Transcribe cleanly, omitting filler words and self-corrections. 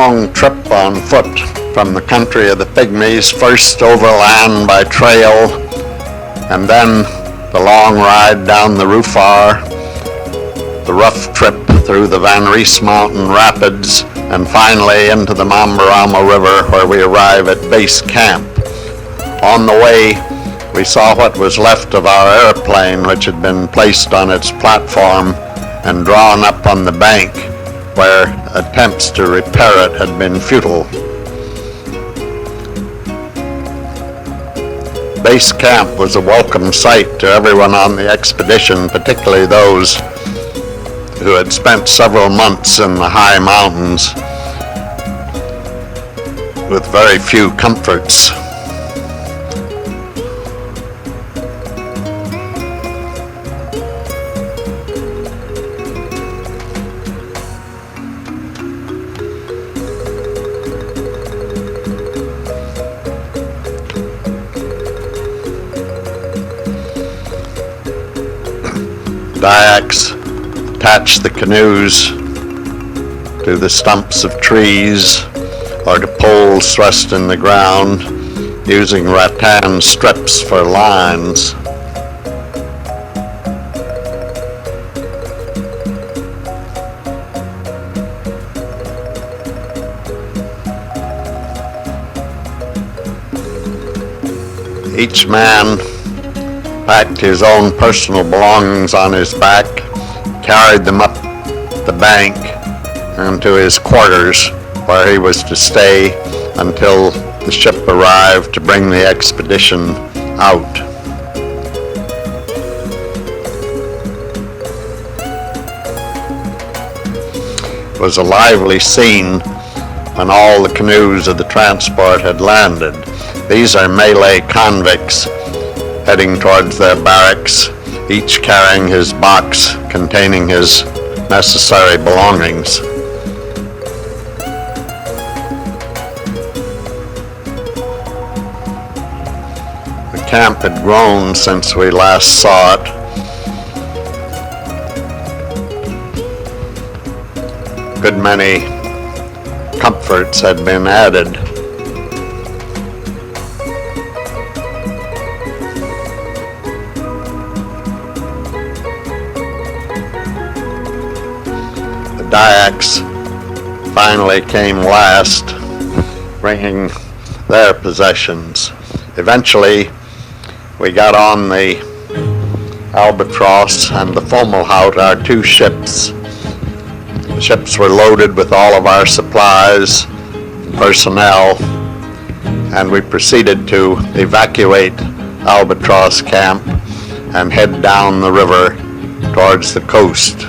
long trip on foot from the country of the Pygmies, first overland by trail, and then the long ride down the Rufar, the rough trip through the Van Rees Mountain Rapids, and finally into the Mamberamo River, where we arrive at base camp. On the way, we saw what was left of our airplane, which had been placed on its platform and drawn up on the bank, where attempts to repair it had been futile. Base camp was a welcome sight to everyone on the expedition, particularly those who had spent several months in the high mountains with very few comforts. Dayaks attach the canoes to the stumps of trees or to poles thrust in the ground, using rattan strips for lines. Each man packed his own personal belongings on his back, carried them up the bank and to his quarters, where he was to stay until the ship arrived to bring the expedition out. It was a lively scene when all the canoes of the transport had landed. These are Malay convicts heading towards their barracks, each carrying his box containing his necessary belongings. The camp had grown since we last saw it. A good many comforts had been added. Dayaks finally came last, bringing their possessions. Eventually, we got on the Albatross and the Fomalhaut, our two ships. The ships were loaded with all of our supplies, personnel, and we proceeded to evacuate Albatross camp and head down the river towards the coast.